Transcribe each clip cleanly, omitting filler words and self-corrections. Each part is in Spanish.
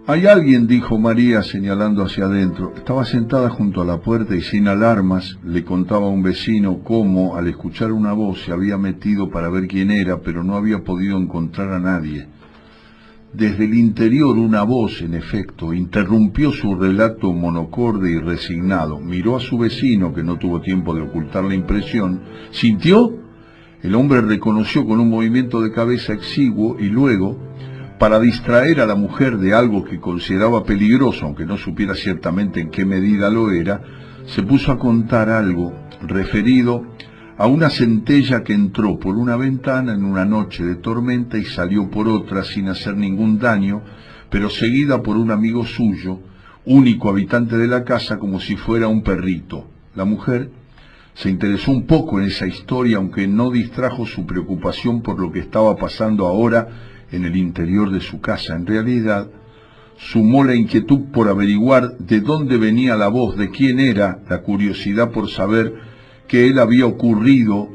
Hay alguien, dijo María señalando hacia adentro. Estaba sentada junto a la puerta y sin alarmas le contaba a un vecino cómo, al escuchar una voz, se había metido para ver quién era, pero no había podido encontrar a nadie. Desde el interior una voz, en efecto, interrumpió su relato monocorde y resignado. Miró a su vecino, que no tuvo tiempo de ocultar la impresión. ¿Sintió? El hombre reconoció con un movimiento de cabeza exiguo y luego, para distraer a la mujer de algo que consideraba peligroso, aunque no supiera ciertamente en qué medida lo era, se puso a contar algo referido a una centella que entró por una ventana en una noche de tormenta y salió por otra sin hacer ningún daño, pero seguida por un amigo suyo, único habitante de la casa, como si fuera un perrito. La mujer se interesó un poco en esa historia, aunque no distrajo su preocupación por lo que estaba pasando ahora en el interior de su casa. En realidad, sumó la inquietud por averiguar de dónde venía la voz, de quién era, la curiosidad por saber qué le había ocurrido,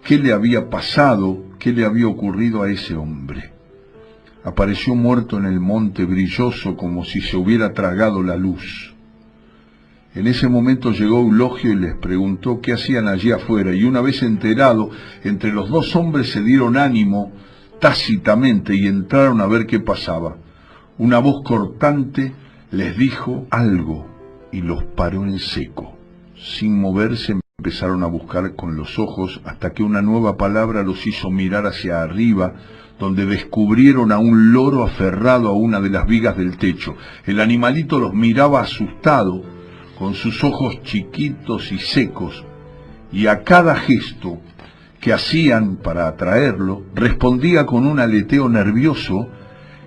qué le había pasado, qué le había ocurrido a ese hombre. Apareció muerto en el monte, brilloso como si se hubiera tragado la luz. En ese momento llegó Eulogio y les preguntó qué hacían allí afuera, y una vez enterado, entre los dos hombres se dieron ánimo tácitamente y entraron a ver qué pasaba. Una voz cortante les dijo algo y los paró en seco. Sin moverse empezaron a buscar con los ojos hasta que una nueva palabra los hizo mirar hacia arriba, donde descubrieron a un loro aferrado a una de las vigas del techo. El animalito los miraba asustado, con sus ojos chiquitos y secos, y a cada gesto que hacían para atraerlo, respondía con un aleteo nervioso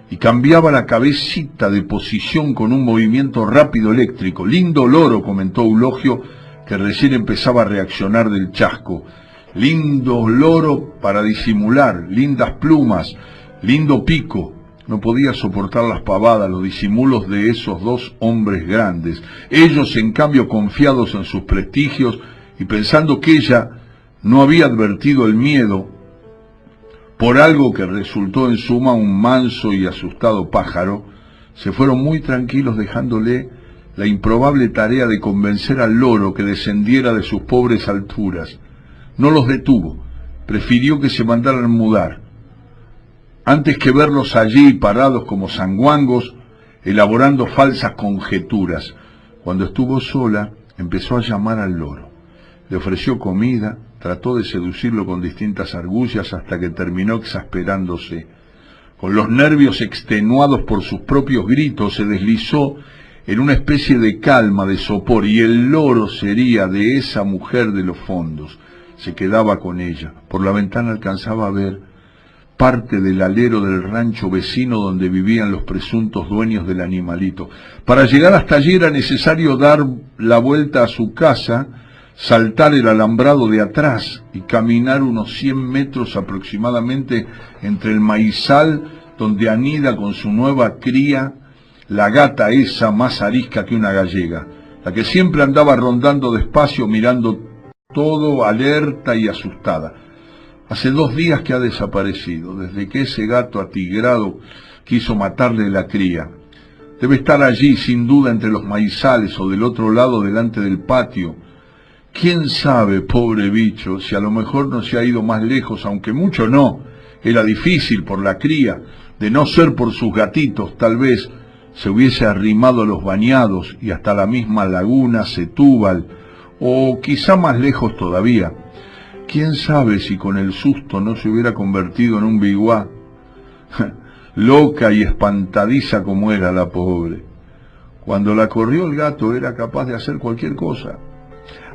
y cambiaba la cabecita de posición con un movimiento rápido eléctrico. Lindo loro, comentó Eulogio, que recién empezaba a reaccionar del chasco. Lindo loro para disimular, lindas plumas, lindo pico. No podía soportar las pavadas, los disimulos de esos dos hombres grandes. Ellos, en cambio, confiados en sus prestigios y pensando que ella no había advertido el miedo por algo que resultó en suma un manso y asustado pájaro, se fueron muy tranquilos dejándole la improbable tarea de convencer al loro que descendiera de sus pobres alturas. No los detuvo, prefirió que se mandaran mudar, antes que verlos allí parados como zanguangos, elaborando falsas conjeturas. Cuando estuvo sola, empezó a llamar al loro. Le ofreció comida, trató de seducirlo con distintas argucias hasta que terminó exasperándose. Con los nervios extenuados por sus propios gritos, se deslizó en una especie de calma, de sopor, y el loro sería de esa mujer de los fondos. Se quedaba con ella. Por la ventana alcanzaba a ver parte del alero del rancho vecino donde vivían los presuntos dueños del animalito. Para llegar hasta allí era necesario dar la vuelta a su casa, saltar el alambrado de atrás y caminar unos 100 metros aproximadamente entre el maizal donde anida con su nueva cría la gata esa más arisca que una gallega, la que siempre andaba rondando despacio mirando todo alerta y asustada. Hace 2 días que ha desaparecido, desde que ese gato atigrado quiso matarle la cría. Debe estar allí, sin duda, entre los maizales o del otro lado delante del patio. ¿Quién sabe, pobre bicho, si a lo mejor no se ha ido más lejos, aunque mucho no? Era difícil por la cría, de no ser por sus gatitos, tal vez se hubiese arrimado a los bañados y hasta la misma laguna Setúbal, o quizá más lejos todavía. ¿Quién sabe si con el susto no se hubiera convertido en un biguá? Loca y espantadiza como era la pobre. Cuando la corrió el gato era capaz de hacer cualquier cosa.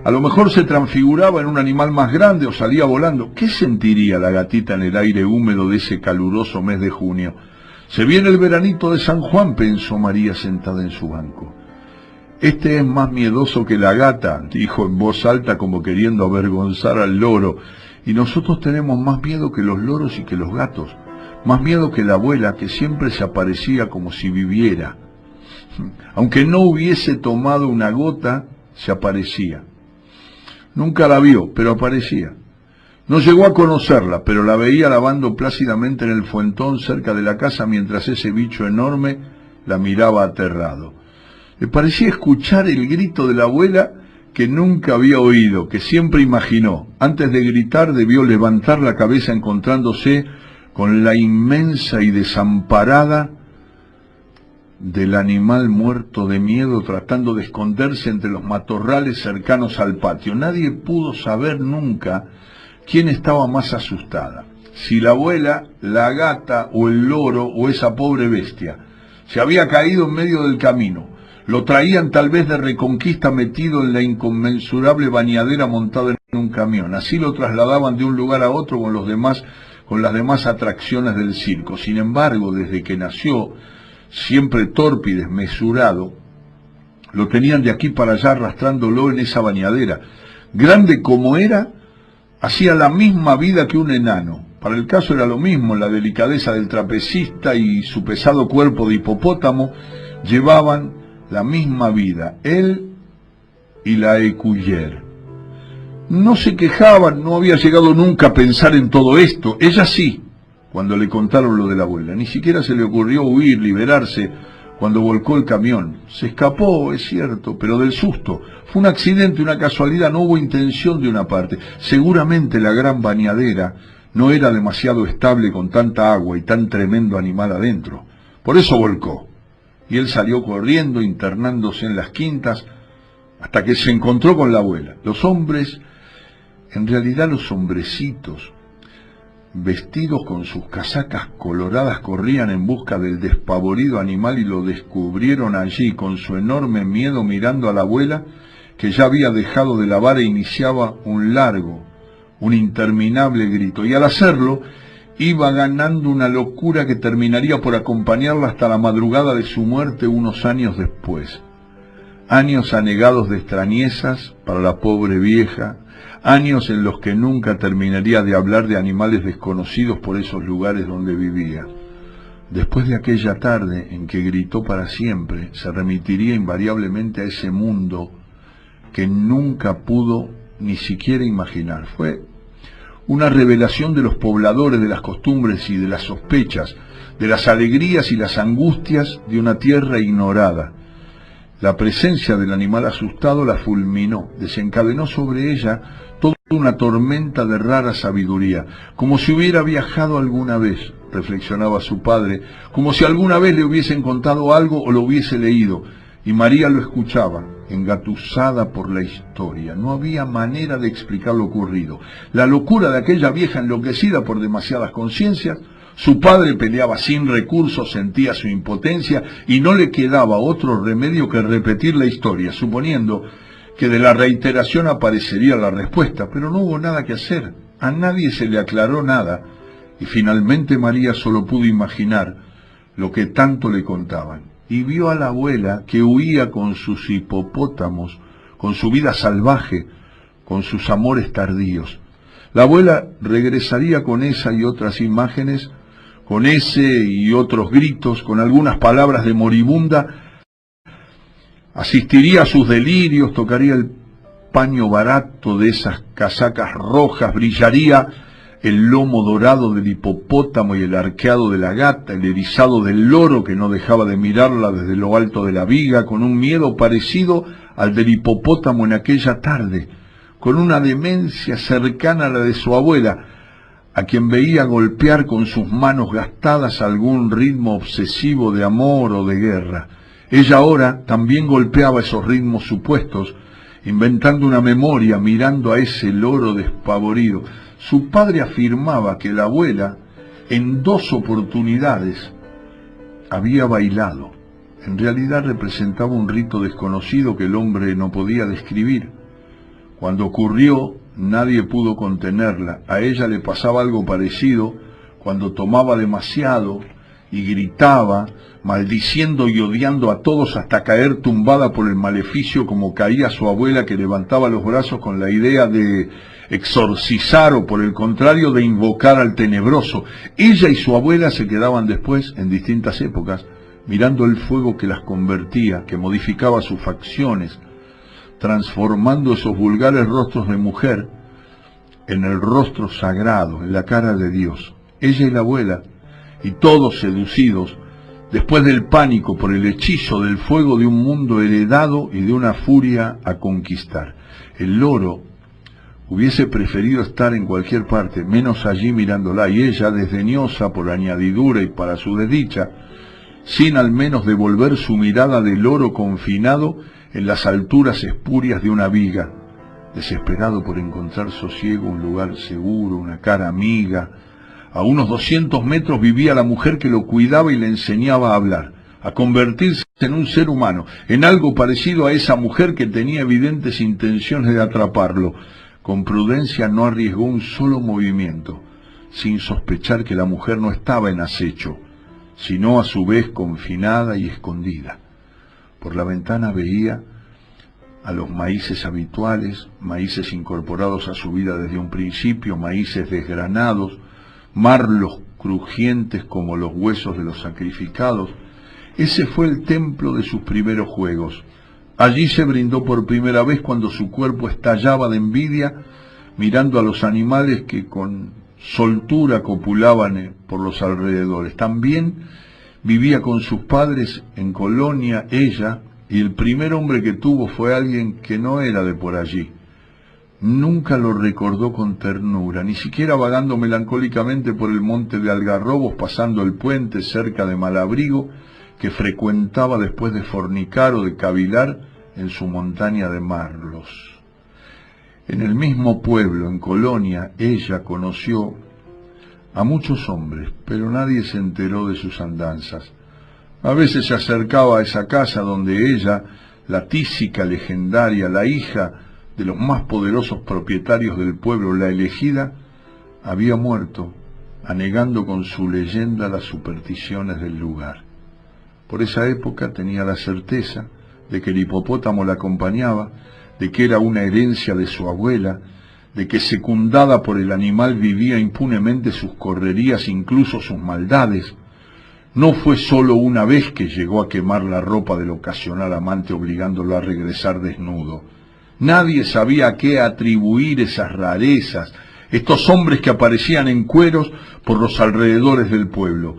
A lo mejor se transfiguraba en un animal más grande o salía volando. ¿Qué sentiría la gatita en el aire húmedo de ese caluroso mes de junio? Se viene el veranito de San Juan, pensó María sentada en su banco. Este es más miedoso que la gata, dijo en voz alta como queriendo avergonzar al loro, y nosotros tenemos más miedo que los loros y que los gatos, más miedo que la abuela que siempre se aparecía como si viviera. Aunque no hubiese tomado una gota, se aparecía. Nunca la vio, pero aparecía. No llegó a conocerla, pero la veía lavando plácidamente en el fuentón cerca de la casa mientras ese bicho enorme la miraba aterrado. Le parecía escuchar el grito de la abuela que nunca había oído, que siempre imaginó. Antes de gritar debió levantar la cabeza encontrándose con la inmensa y desamparada del animal muerto de miedo tratando de esconderse entre los matorrales cercanos al patio. Nadie pudo saber nunca quién estaba más asustada, si la abuela, la gata o el loro o esa pobre bestia. Se había caído en medio del camino. Lo traían tal vez de Reconquista metido en la inconmensurable bañadera montada en un camión. Así lo trasladaban de un lugar a otro con las demás atracciones del circo. Sin embargo, desde que nació, siempre torpe y desmesurado, lo tenían de aquí para allá arrastrándolo en esa bañadera. Grande como era, hacía la misma vida que un enano. Para el caso era lo mismo, la delicadeza del trapecista y su pesado cuerpo de hipopótamo llevaban la misma vida, él y la écuyère. No se quejaban, no había llegado nunca a pensar en todo esto. Ella sí, cuando le contaron lo de la abuela. Ni siquiera se le ocurrió huir, liberarse, cuando volcó el camión. Se escapó, es cierto, pero del susto. Fue un accidente, una casualidad, no hubo intención de una parte. Seguramente la gran bañadera no era demasiado estable con tanta agua y tan tremendo animal adentro. Por eso volcó. Y él salió corriendo, internándose en las quintas, hasta que se encontró con la abuela. Los hombres, en realidad los hombrecitos, vestidos con sus casacas coloradas, corrían en busca del despavorido animal y lo descubrieron allí, con su enorme miedo, mirando a la abuela, que ya había dejado de lavar e iniciaba un largo, un interminable grito. Y al hacerlo, iba ganando una locura que terminaría por acompañarla hasta la madrugada de su muerte unos años después. Años anegados de extrañezas para la pobre vieja, años en los que nunca terminaría de hablar de animales desconocidos por esos lugares donde vivía. Después de aquella tarde en que gritó para siempre, se remitiría invariablemente a ese mundo que nunca pudo ni siquiera imaginar. Fue una revelación de los pobladores, de las costumbres y de las sospechas, de las alegrías y las angustias de una tierra ignorada. La presencia del animal asustado la fulminó, desencadenó sobre ella toda una tormenta de rara sabiduría, como si hubiera viajado alguna vez, reflexionaba su padre, como si alguna vez le hubiesen contado algo o lo hubiese leído, y María lo escuchaba, engatusada por la historia. No había manera de explicar lo ocurrido. La locura de aquella vieja enloquecida por demasiadas conciencias. Su padre peleaba sin recursos, sentía su impotencia y no le quedaba otro remedio que repetir la historia, suponiendo que de la reiteración aparecería la respuesta, pero no hubo nada que hacer. A nadie se le aclaró nada y finalmente María solo pudo imaginar lo que tanto le contaban. Y vio a la abuela que huía con sus hipopótamos, con su vida salvaje, con sus amores tardíos. La abuela regresaría con esa y otras imágenes, con ese y otros gritos, con algunas palabras de moribunda, asistiría a sus delirios, tocaría el paño barato de esas casacas rojas, brillaría el lomo dorado del hipopótamo y el arqueado de la gata, el erizado del loro que no dejaba de mirarla desde lo alto de la viga, con un miedo parecido al del hipopótamo en aquella tarde, con una demencia cercana a la de su abuela, a quien veía golpear con sus manos gastadas algún ritmo obsesivo de amor o de guerra. Ella ahora también golpeaba esos ritmos supuestos, inventando una memoria, mirando a ese loro despavorido. Su padre afirmaba que la abuela, en 2 oportunidades, había bailado. En realidad representaba un rito desconocido que el hombre no podía describir. Cuando ocurrió, nadie pudo contenerla. A ella le pasaba algo parecido cuando tomaba demasiado y gritaba, maldiciendo y odiando a todos hasta caer tumbada por el maleficio, como caía su abuela, que levantaba los brazos con la idea de exorcizar o por el contrario de invocar al tenebroso. Ella y su abuela se quedaban después, en distintas épocas, mirando el fuego que las convertía, que modificaba sus facciones, transformando esos vulgares rostros de mujer en el rostro sagrado, en la cara de Dios. Ella y la abuela, y todos seducidos, después del pánico por el hechizo del fuego de un mundo heredado y de una furia a conquistar. El loro hubiese preferido estar en cualquier parte, menos allí mirándola, y ella, desdeñosa por añadidura y para su desdicha, sin al menos devolver su mirada de loro confinado en las alturas espurias de una viga, desesperado por encontrar sosiego, un lugar seguro, una cara amiga. A unos 200 metros vivía la mujer que lo cuidaba y le enseñaba a hablar, a convertirse en un ser humano, en algo parecido a esa mujer que tenía evidentes intenciones de atraparlo. Con prudencia no arriesgó un solo movimiento, sin sospechar que la mujer no estaba en acecho, sino a su vez confinada y escondida. Por la ventana veía a los maíces habituales, maíces incorporados a su vida desde un principio, maíces desgranados, marlos crujientes como los huesos de los sacrificados. Ese fue el templo de sus primeros juegos. Allí se brindó por primera vez cuando su cuerpo estallaba de envidia, mirando a los animales que con soltura copulaban por los alrededores. También vivía con sus padres en Colonia ella, y el primer hombre que tuvo fue alguien que no era de por allí. Nunca lo recordó con ternura, ni siquiera vagando melancólicamente por el monte de Algarrobos, pasando el puente cerca de Malabrigo, que frecuentaba después de fornicar o de cavilar en su montaña de Marlos. En el mismo pueblo, en Colonia, ella conoció a muchos hombres, pero nadie se enteró de sus andanzas. A veces se acercaba a esa casa donde ella, la tísica legendaria, la hija de los más poderosos propietarios del pueblo, la elegida, había muerto, anegando con su leyenda las supersticiones del lugar. Por esa época tenía la certeza de que el hipopótamo la acompañaba, de que era una herencia de su abuela, de que secundada por el animal vivía impunemente sus correrías, incluso sus maldades. No fue solo una vez que llegó a quemar la ropa del ocasional amante obligándolo a regresar desnudo. Nadie sabía a qué atribuir esas rarezas, estos hombres que aparecían en cueros por los alrededores del pueblo,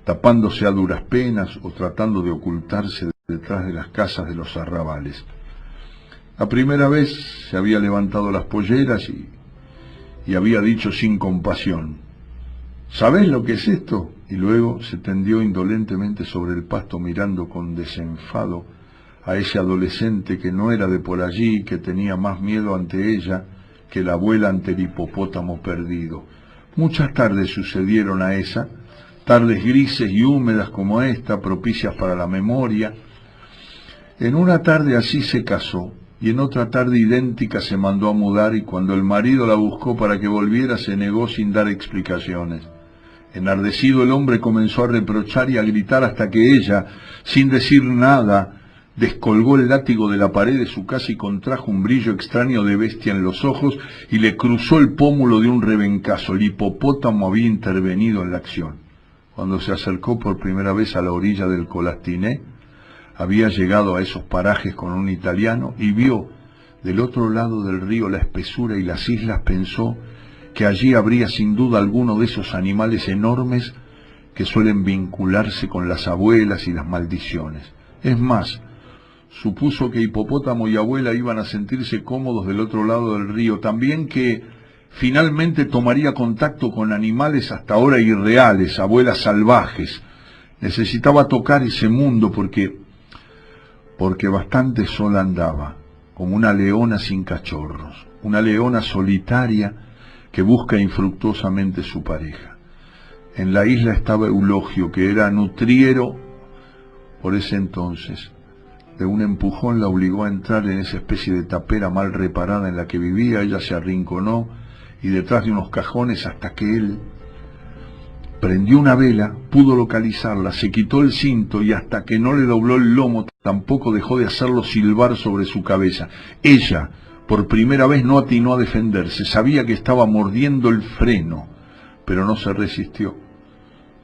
tapándose a duras penas o tratando de ocultarse detrás de las casas de los arrabales. La primera vez se había levantado las polleras y había dicho sin compasión: ¿sabés lo que es esto? Y luego se tendió indolentemente sobre el pasto mirando con desenfado a ese adolescente que no era de por allí y que tenía más miedo ante ella que la abuela ante el hipopótamo perdido. Muchas tardes sucedieron a esa, tardes grises y húmedas como esta, propicias para la memoria. En una tarde así se casó, y en otra tarde idéntica se mandó a mudar, y cuando el marido la buscó para que volviera se negó sin dar explicaciones. Enardecido el hombre comenzó a reprochar y a gritar hasta que ella, sin decir nada, descolgó el látigo de la pared de su casa y contrajo un brillo extraño de bestia en los ojos y le cruzó el pómulo de un rebencazo. El hipopótamo había intervenido en la acción. Cuando se acercó por primera vez a la orilla del Colastiné, había llegado a esos parajes con un italiano y vio del otro lado del río la espesura y las islas. Pensó que allí habría sin duda alguno de esos animales enormes que suelen vincularse con las abuelas y las maldiciones. Es más, supuso que hipopótamo y abuela iban a sentirse cómodos del otro lado del río, también que finalmente tomaría contacto con animales hasta ahora irreales, abuelas salvajes. Necesitaba tocar ese mundo porque bastante sola andaba, como una leona sin cachorros, una leona solitaria que busca infructuosamente su pareja. En la isla estaba Eulogio, que era nutriero por ese entonces. De un empujón la obligó a entrar en esa especie de tapera mal reparada en la que vivía. Ella se arrinconó y detrás de unos cajones hasta que él prendió una vela, pudo localizarla, se quitó el cinto y hasta que no le dobló el lomo tampoco dejó de hacerlo silbar sobre su cabeza. Ella, por primera vez, no atinó a defenderse, sabía que estaba mordiendo el freno, pero no se resistió,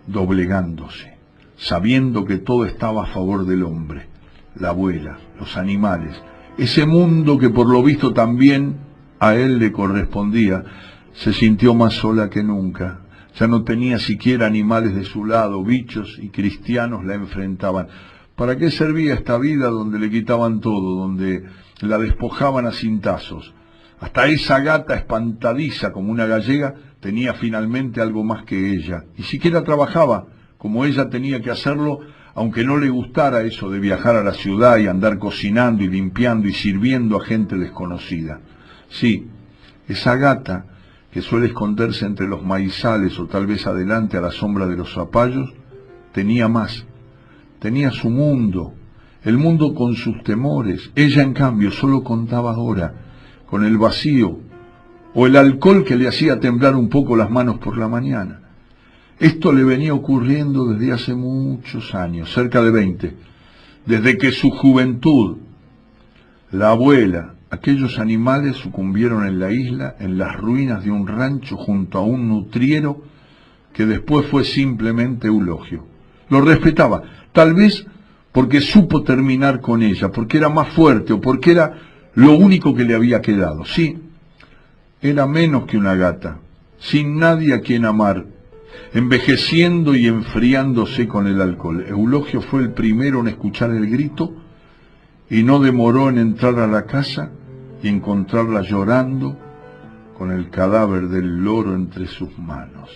doblegándose, sabiendo que todo estaba a favor del hombre, la abuela, los animales, ese mundo que por lo visto también a él le correspondía. Se sintió más sola que nunca. Ya no tenía siquiera animales de su lado, bichos y cristianos la enfrentaban. ¿Para qué servía esta vida donde le quitaban todo, donde la despojaban a cintazos? Hasta esa gata espantadiza como una gallega tenía finalmente algo más que ella, y siquiera trabajaba como ella tenía que hacerlo, aunque no le gustara eso de viajar a la ciudad y andar cocinando y limpiando y sirviendo a gente desconocida. Sí, esa gata, que suele esconderse entre los maizales o tal vez adelante a la sombra de los zapallos, tenía más, tenía su mundo, el mundo con sus temores. Ella, en cambio, solo contaba ahora con el vacío o el alcohol que le hacía temblar un poco las manos por la mañana. Esto le venía ocurriendo desde hace muchos años, cerca de 20, desde que su juventud, la abuela, aquellos animales sucumbieron en la isla, en las ruinas de un rancho junto a un nutriero que después fue simplemente eulogio. Lo respetaba, tal vez porque supo terminar con ella, porque era más fuerte o porque era lo único que le había quedado. Sí, era menos que una gata, sin nadie a quien amar, envejeciendo y enfriándose con el alcohol. Eulogio fue el primero en escuchar el grito y no demoró en entrar a la casa y encontrarla llorando con el cadáver del loro entre sus manos.